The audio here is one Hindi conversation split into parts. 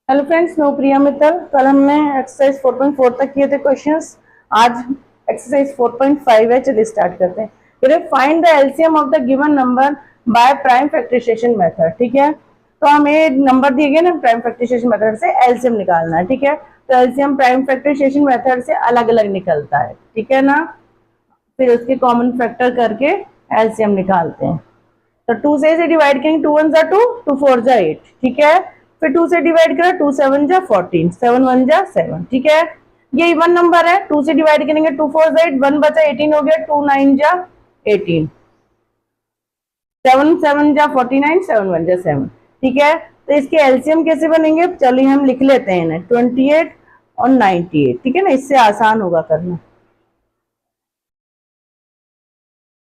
हेलो फ्रेंड्स, मैं प्रिया मित्तल। कल हमने एक्सरसाइज 4.4 तक किए थे क्वेश्चंस। आज एक्सरसाइज 4.5 है। चलिए स्टार्ट करते हैं। फिर find the LCM of the given number by prime factorization method. ठीक है, तो हमें नंबर दिए गए ना, प्राइम फैक्टराइजेशन मेथड से एलसीएम निकालना है। ठीक है, तो एलसीएम प्राइम फैक्टराइजेशन मेथड से अलग अलग निकलता है। ठीक है ना, फिर उसके कॉमन फैक्टर करके एलसीएम निकालते हैं। तो 2 से डिवाइड करेंगे, 2 1 जा 2, 2 4 जा 8। ठीक है, फिर 2 से डिवाइड करें, 2 7 जा 14, 7 1 जा 7। ठीक है, ये इवन नंबर है। 2 से डिवाइड करेंगे, 2 4 जा 8, 1 बचा 18 हो गया, 2 9 जा 18, 7 7 जा 49, 7 1 जा 7। ठीक है, तो इसके एलसीएम कैसे बनेंगे? चलिए हम लिख लेते हैं इन्हें, 28 और 98। ठीक है ना, इससे आसान होगा करना।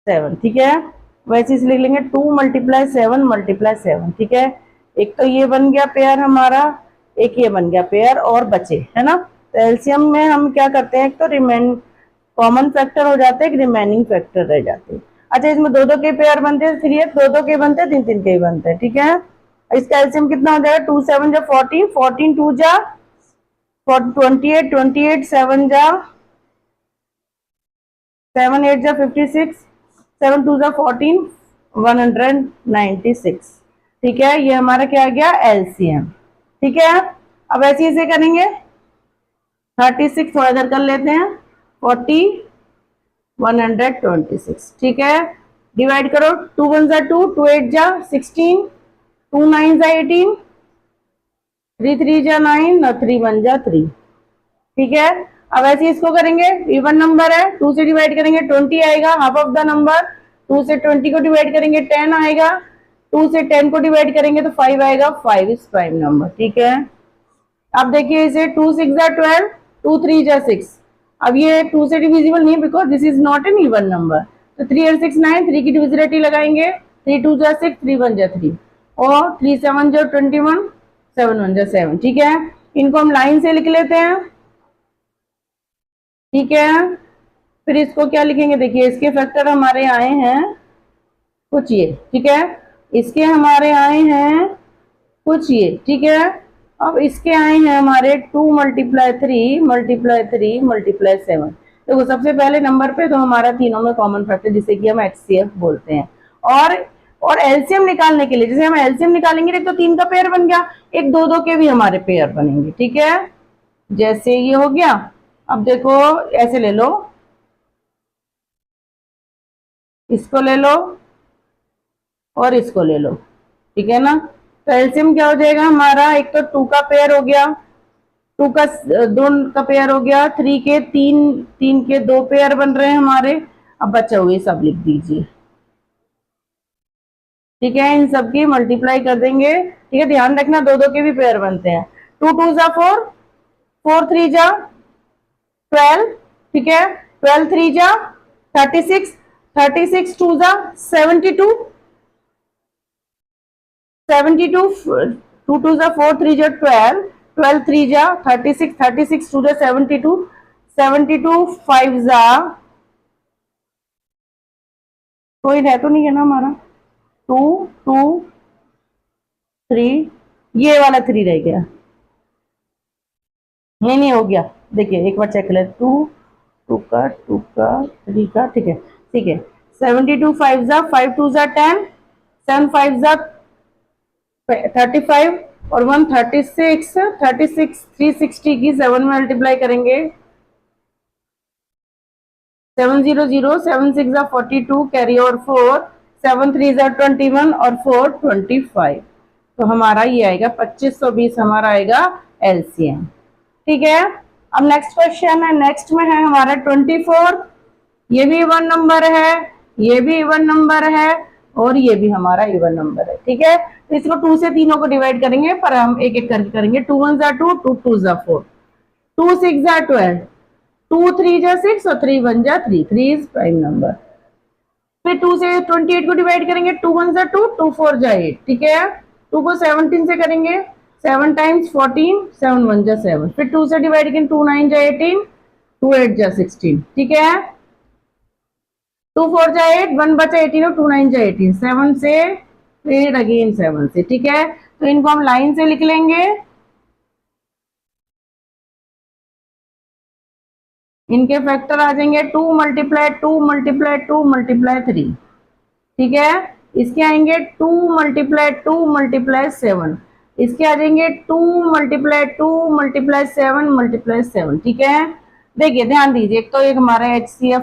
7। ठीक है, वैसे इसे लिख लेंगे 2 मल्टीप्लाई 7 मल्टीप्लाई 7। ठीक है, एक तो ये बन गया पेयर हमारा, एक ये बन गया पेयर और बचे, है ना। तो एलसीएम में हम क्या करते हैं, एक तो रिमेन कॉमन फैक्टर हो जाते हैं, एक रिमेनिंग फैक्टर रह जाते हैं। अच्छा, इसमें दो दो के पेयर बनते हैं, फिर ये दो दो के बनते हैं, तीन तीन के बनते हैं। ठीक है, इसका एलसीएम कितना हो जाएगा? 2 7 जा 14, 14 2 जा 28, 28 7 जा 7 8 जा 56, 7 2 जा 14, 196। ठीक है, ये हमारा क्या आ गया? एलसीएम। ठीक है, अब ऐसे इसे करेंगे। 36 थोड़ा इधर कर लेते हैं, 40, 126। ठीक है, डिवाइड करो, 2 1 जा 2, 2 8 जा 16, 2 9 जा 18, 3 3 जा 9 और 3 1 जा 3। ठीक है, अब ऐसे इसको करेंगे, इवन नंबर है, 2 से डिवाइड करेंगे 20 आएगा, हाफ ऑफ द नंबर। 2 से 20 को डिवाइड करेंगे 10 आएगा, 2 से 10 को डिवाइड करेंगे तो 5 आएगा, 5 इज प्राइम नंबर। ठीक है, अब देखिए इसे, 2 6 जा 12, 2 3 जा 6। अब ये 2 से डिविजिबल नहीं, because this is not an even number. तो 3 और 6 9, 3 की डिविजिबिलिटी लगाएंगे, 3 2 जा 6, 3 1 जा 3, और 3 7 जा 21, 7 1 जा 7। ठीक है, इनको हम लाइन से लिख लेते हैं। ठीक है, फिर इसको क्या लिखेंगे? देखिए, इसके फैक्टर हमारे आए हैं कुछ ये। ठीक है, इसके हमारे आए हैं कुछ ये। ठीक है, अब इसके आए हैं हमारे 2 मल्टीप्लाई 3 मल्टीप्लाई 3 मल्टीप्लाई 7। देखो, सबसे पहले नंबर पे तो हमारा तीनों में कॉमन फैक्टर, जिसे कि हम एचसीएफ बोलते हैं। और एलसीएम निकालने के लिए, जैसे हम एलसीएम निकालेंगे, एक तो 3 का पेयर बन गया, एक 2 2 के भी हमारे पेयर बनेंगे। ठीक है, जैसे ये हो गया। अब देखो, ऐसे ले लो, इसको ले लो और इसको ले लो। ठीक है ना, तो एलसीएम क्या हो जाएगा हमारा? एक तो 2 का पेयर हो गया, 2 का 2 का पेयर हो गया, 3 के 3, 3 के 2 पेयर बन रहे हैं हमारे। अब बचा हुए सब लिख दीजिए। ठीक है, इन सब की मल्टीप्लाई कर देंगे। ठीक है, ध्यान रखना, 2 2 के भी पेयर बनते हैं। 2 2 जा 4, 4 3 जा 12। ठीक है, 12 3 जा 36, 36 2 जा 72, 72 2 2 जा 4 3 जा 12, 12 3 जा 36, 36 2 जा 72, 72 5 जा, कोई रह तो नहीं है ना हमारा? 2 2 3, ये वाला 3 रह गया। नहीं हो गया, देखिए एक बार चेक कर ले। 2 2 का 2 का 3 का। ठीक है, ठीक है, 72 5 जा 5 2 जा 10, 7 5 जा 35 और 136, 36 360 की 7 में मल्टीप्लाई करेंगे। 7 0 0, 7 6 जा 42, कैरी और 4, 7 3 जा 21 और 4 25। तो हमारा ये आएगा 2520, हमारा आएगा एलसीएम। ठीक है, अब नेक्स्ट क्वेश्चन है। नेक्स्ट में है हमारा 24। ये भी इवन नंबर है, ये भी इवन नंबर है, और ये भी हमारा इवन नंबर है। ठीक है, तो इसको 2 से तीनों को डिवाइड करेंगे, पर हम एक एक करके करेंगे। 2 1 जा 2, 2 2 जा 4, 2 6 जा 12, 2 3 जा 6 और 3 1 जा 3, 3 इज प्राइम नंबर। फिर 2 से 28 को डिवाइड करेंगे, 2 1 जा 2, 2 4 जा 8। ठीक है, 2 को 17 से करेंगे, 7 टाइम्स 14, 7 1 जा 7। फिर 2 से डिवाइड करेंगे, 2 9 जा 18, 2 8 जा 16। ठीक है, 2 4 जा 8, 1 बचा 18 और 2 9 जा 18, 7 से फिर अगेन 7 से। ठीक है, तो इनको हम लाइन से लिख लेंगे। इनके फैक्टर आ जाएंगे 2 मल्टीप्लाई 2 मल्टीप्लाई 2 मल्टीप्लाई 3, ठीक है। इसके आएंगे 2 मल्टीप्लाई 2 मल्टीप्लाई 7, इसके आ जाएंगे 2 मल्टीप्लाई 2 मल्टीप्लाई 7 मल्टीप्लाई 7, ठीक है। देखिए ध्यान दीजिए, एक तो एक हमारा HCF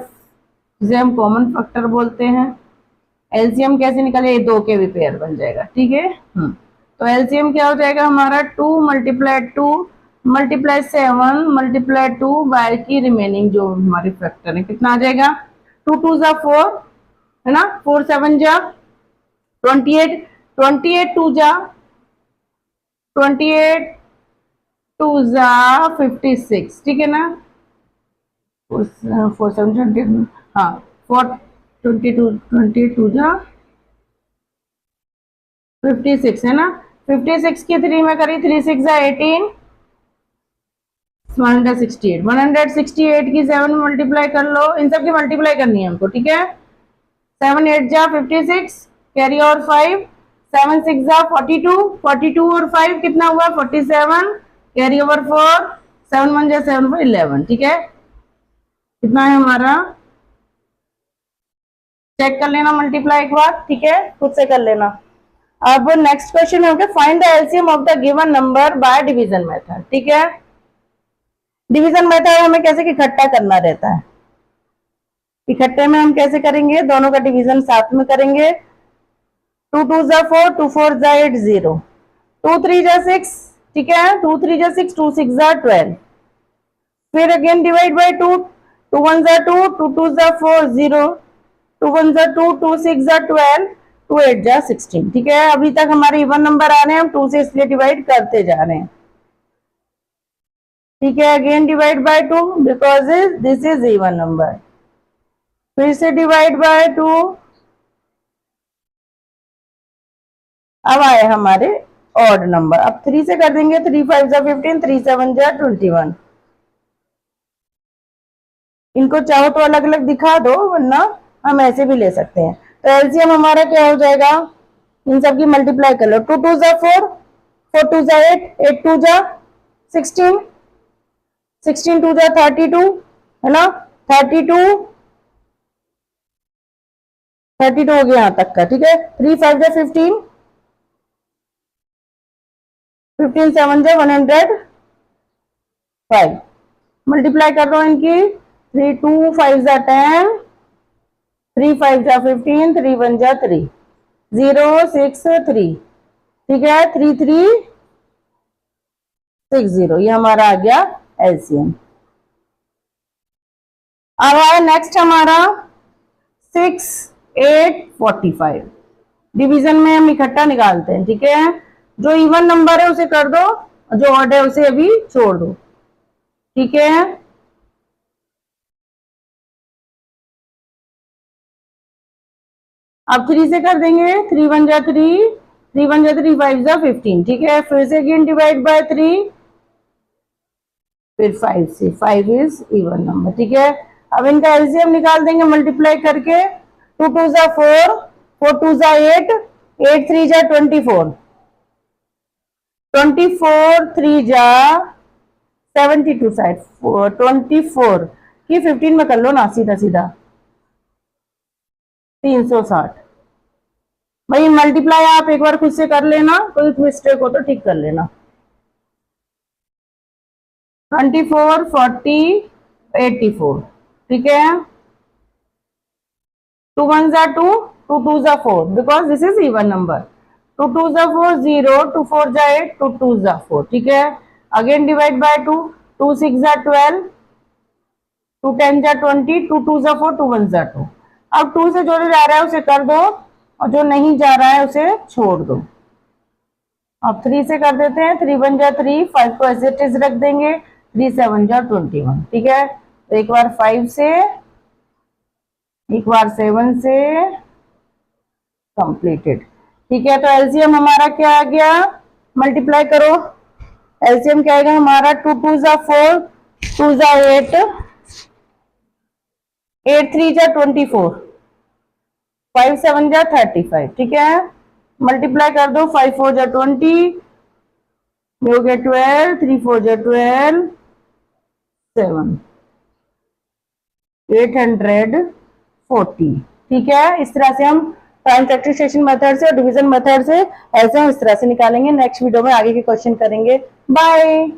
जिसे हम कॉमन फैक्टर बोलते हैं, एलसीएम कैसे निकले, ये 2 के भी पेयर बन जाएगा, ठीक है। तो एलसीएम क्या हो जाएगा हमारा 2 मल्टीप्लाई 2 मल्टीप्लाई 7 मल्टीप्लाई 2 बाय की रिमेनिंग जो हमारी फैक्टर है, कितना आ जाएगा 2 2 जा 4 है ना, 4 7 जा 28, 28 2 जा 28 2 जा 56, ठीक है ना, 4 7 20, हाँ 4 22 22 जा 56 है ना, 56 की 3 में करी 3 6 जा 18, 168, 168 की 7 मल्टीप्लाई कर लो, इन सब की मल्टीप्लाई करनी है हमको, ठीक है। 7 8 जा 56, कैरी और 5, 7 6 जा 42, 42 और 5 कितना हुआ 47, कैरी ओवर 4, 7 1 जा 7 4 11, ठीक है। कितना है हमारा, चेक कर लेना मल्टीप्लाई एक बार, ठीक है, खुद से कर लेना। अब नेक्स्ट क्वेश्चन है find the LCM of the given number by division method, ठीक है। डिवीजन मेथड हमें कैसे इकट्ठा करना रहता है, इकट्ठे में हम कैसे करेंगे, दोनों का डिवीजन साथ में करेंगे। 2 2 जा 4 2 4 जा 8 0, 2 3 जा 6, ठीक है, 2 3 जा 6 2 6 जा 12, फिर अगेन डिवाइड बाय 2, 2 1 जा 2 2 2 जा 4 0, 2 1 जा 2 2 6 जा 12 2 8 जा 16, ठीक है। अभी तक हमारे इवन नंबर आ रहे हैं, हम 2 से इसलिए डिवाइड करते जा रहे हैं, ठीक है। Again divide by 2 because this is even number, फिर से डिवाइड बाय 2, अब आए हमारे ऑड नंबर, अब 3 से कर देंगे, 3 5 जा 15, 3 7 जा 21, इनको चाहो तो अलग अलग दिखा दो वरना हम ऐसे भी ले सकते हैं। तो एलसीएम हमारा क्या हो जाएगा, इन सब की मल्टीप्लाई कर लो, 2 2 जा 4 4 2 जा 8 8 2 जा 16 16 2 जा 32 है ना, 32 32 हो गया यहाँ तक का, ठीक है। 3 5 जा 15 15 7 जा 105, मल्टीप्लाई कर दो इनकी, 3 2 5 जा 10, 3 5 जा 15, 3 1 जा 3, 0 6 3, ठीक है, 3 3 6 0, ये हमारा आ गया एलसीएम। अब आया नेक्स्ट हमारा 6 8 45, डिवीजन में हम इकट्ठा निकालते हैं, ठीक है। जो इवन नंबर है उसे कर दो, जो ऑड है उसे अभी छोड़ दो, ठीक है। अब 3 से कर देंगे, 3 1 जा 3 3 1 जा 3 5 जा 15, ठीक है। फिर से अगेन डिवाइड बाय 3, फिर 5 से, 5 इज इवन नंबर, ठीक है। अब इनका एलसीएम निकाल देंगे मल्टीप्लाई करके, 2 2 जा 4 4 2 जा 8 8 3 जा 24 24 3 जा 72 साइड 24 की 15 में कर लो ना, सीधा सीधा 360। भाई मल्टीप्लाई आप एक बार खुद से कर लेना, कोई मिस्टेक हो तो ठीक कर लेना। 24 40 84, ठीक है। 2 1 जा 2 2 2 जा 4 because this is even number, 2 2 जा 4 0 2 4 जा 8 2 2 जा 4, ठीक है। अगेन डिवाइड बाय 2, 2 6 जा 12, 2 10 जा 20, 2 2 जा 4 2 1 जा 2। अब 2 से जो जा रहा है उसे कर दो और जो नहीं जा रहा है उसे छोड़ दो। अब 3 से कर देते हैं, 3 1 जा 3 5 को एज इट इज रख देंगे, 3 7 जा 21, ठीक है। तो एक बार 5 से, एक बार 7 से, कंप्लीटेड, ठीक है। तो एलसीएम हमारा क्या आ गया, मल्टीप्लाई करो, एलसीएम क्या आएगा हमारा 2 2 जा 4 2 जा 8 8 3 जा 24 5 7 जा 35, ठीक है। मल्टीप्लाई कर दो, 5 4 जा 20, हो गया 12, 3 4 जा 12 7, 840। ठीक है, इस तरह से हम प्राइम फैक्टराइजेशन मेथड से और डिवीजन मेथड से ऐसे हम इस तरह से निकालेंगे। नेक्स्ट वीडियो में आगे के क्वेश्चन करेंगे। बाय।